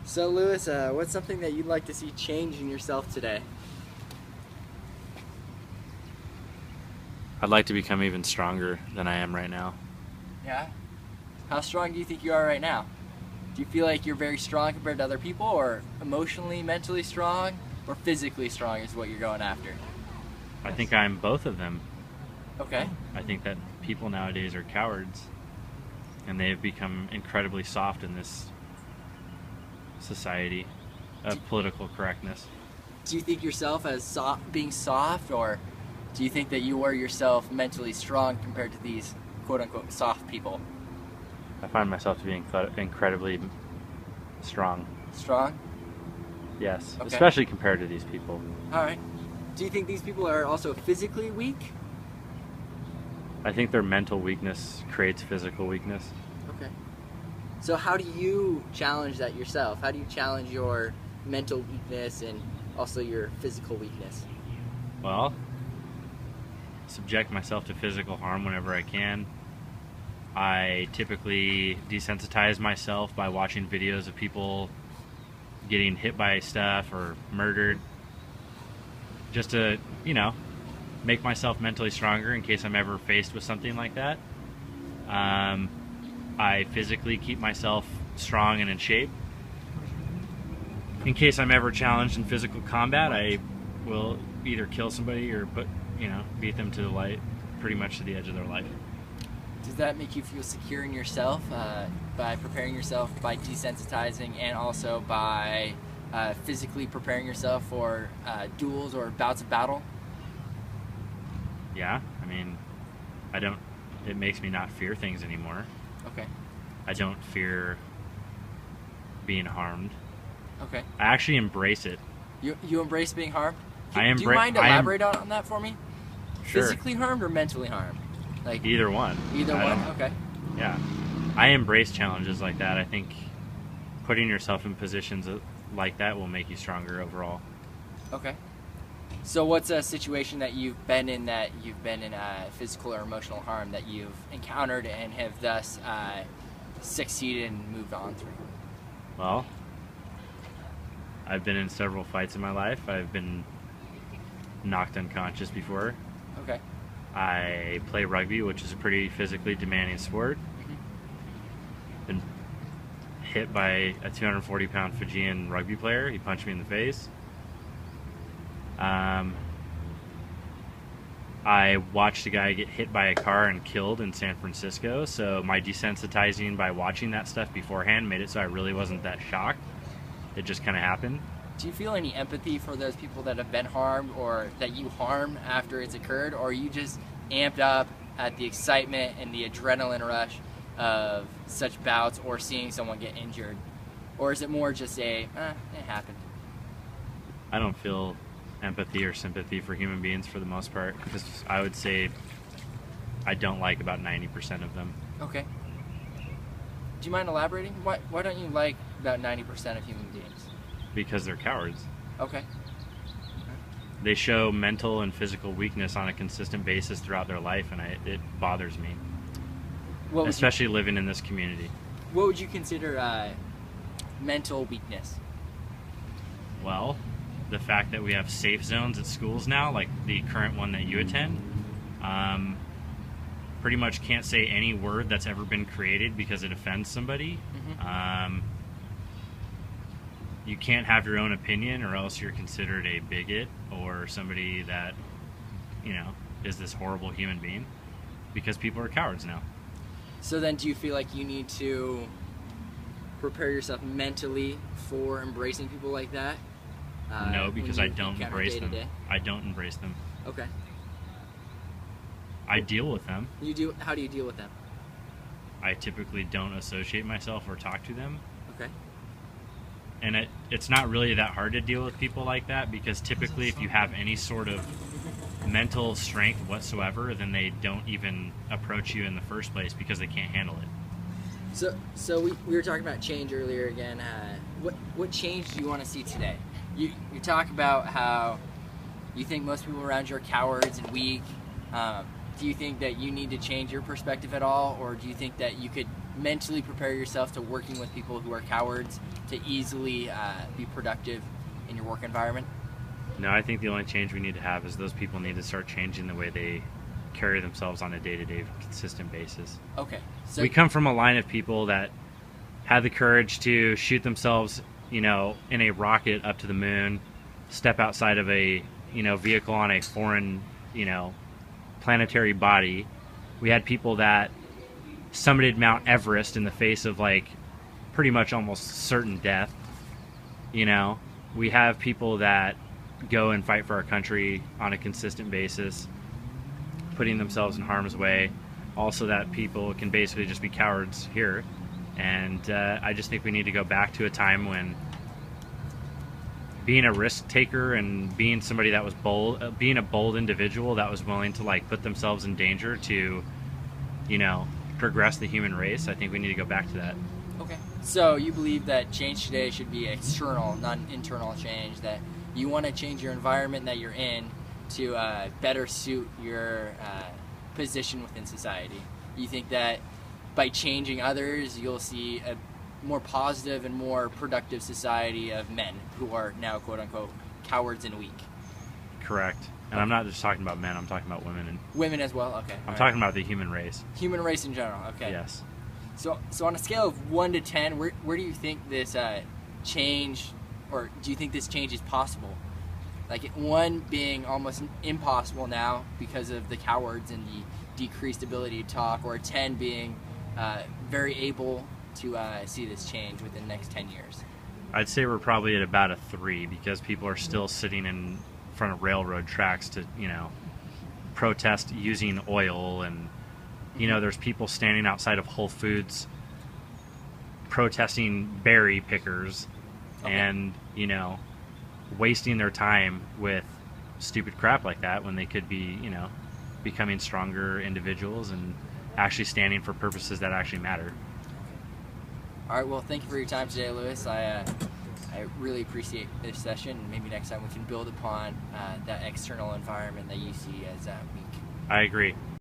So Lewis, what's something that you'd like to see change in yourself today? I'd like to become even stronger than I am right now. Yeah? How strong do you think you are right now? Do you feel like you're very strong compared to other people, or emotionally, mentally strong, or physically strong is what you're going after? I think I'm both of them. Okay. I think that people nowadays are cowards, and they have become incredibly soft in this society of political correctness. Do you think yourself as being soft, or do you think that you are yourself mentally strong compared to these quote-unquote soft people? I find myself to be incredibly strong. Strong? Yes, Okay. especially compared to these people. All right. Do you think these people are also physically weak? I think their mental weakness creates physical weakness. Okay. So how do you challenge that yourself? How do you challenge your mental weakness and also your physical weakness? Well, subject myself to physical harm whenever I can. I typically desensitize myself by watching videos of people getting hit by stuff or murdered, just to, make myself mentally stronger in case I'm ever faced with something like that. I physically keep myself strong and in shape. In case I'm ever challenged in physical combat, I will either kill somebody or beat them to the light, pretty much to the edge of their life. Does that make you feel secure in yourself by preparing yourself, by desensitizing, and also by physically preparing yourself for duels or bouts of battle? Yeah, it makes me not fear things anymore. Okay. I don't fear being harmed. Okay. I actually embrace it. You embrace being harmed? Do you Do you mind elaborate on that for me? Sure. Physically harmed or mentally harmed? Like Either one. Either one? Okay. Yeah. I embrace challenges like that. I think putting yourself in positions like that will make you stronger overall. Okay. So what's a situation that you've been in physical or emotional harm that you've encountered and have thus succeeded and moved on through? Well, I've been in several fights in my life. I've been knocked unconscious before. Okay. I play rugby, which is a pretty physically demanding sport. Mm-hmm. Been hit by a 240-pound Fijian rugby player. He punched me in the face. I watched a guy get hit by a car and killed in San Francisco, so my desensitizing by watching that stuff beforehand made it so I really wasn't that shocked. It just kind of happened. Do you feel any empathy for those people that have been harmed or that you harm after it's occurred, or are you just amped up at the excitement and the adrenaline rush of such bouts or seeing someone get injured? Or is it more just it happened? I don't feel empathy or sympathy for human beings for the most part, because I would say I don't like about 90% of them. Okay. Do you mind elaborating? Why don't you like about 90% of human beings? Because they're cowards. Okay. They show mental and physical weakness on a consistent basis throughout their life, and it bothers me. Especially living in this community. What would you consider mental weakness? Well, the fact that we have safe zones at schools now, like the current one that you attend, pretty much can't say any word that's ever been created because it offends somebody. Mm-hmm. You can't have your own opinion, or else you're considered a bigot or somebody that, is this horrible human being, because people are cowards now. So then do you feel like you need to prepare yourself mentally for embracing people like that? No, because I don't embrace them. Day-to-day? I don't embrace them. Okay. I deal with them. You do? How do you deal with them? I typically don't associate myself or talk to them. Okay. And it's not really that hard to deal with people like that, because typically if you have any sort of mental strength whatsoever, then they don't even approach you in the first place because they can't handle it. So we were talking about change earlier again. What change do you want to see today? You talk about how you think most people around you are cowards and weak. Do you think that you need to change your perspective at all, or do you think that you could mentally prepare yourself to working with people who are cowards to easily be productive in your work environment? No, I think the only change we need to have is those people need to start changing the way they carry themselves on a day-to-day consistent basis. Okay. So We come from a line of people that had the courage to shoot themselves, in a rocket up to the moon, step outside of a, vehicle on a foreign, planetary body. We had people that summited Mount Everest in the face of pretty much almost certain death. We have people that go and fight for our country on a consistent basis, putting themselves in harm's way. Also, that people can basically just be cowards here. And I just think we need to go back to a time when being a risk taker and being somebody that was bold, being a bold individual that was willing to put themselves in danger to, progress the human race. I think we need to go back to that. Okay. So you believe that change today should be external, not an internal change, that you want to change your environment that you're in to better suit your position within society. You think that by changing others, you'll see a more positive and more productive society of men who are now, quote unquote, cowards and weak. Correct. And I'm not just talking about men, I'm talking about women. And Women as well? Okay. I'm talking about the human race. Human race in general, okay. Yes. So on a scale of 1 to 10, where do you think this change, or do you think this change is possible? 1 being almost impossible now because of the cowards and the decreased ability to talk, or 10 being very able to see this change within the next 10 years? I'd say we're probably at about a 3 because people are still sitting in front of railroad tracks to, protest using oil, and there's people standing outside of Whole Foods protesting berry pickers. Okay. And wasting their time with stupid crap like that when they could be becoming stronger individuals and actually standing for purposes that actually matter. All right, well, thank you for your time today, Lewis. I really appreciate this session. Maybe next time we can build upon that external environment that you see as weak. I agree.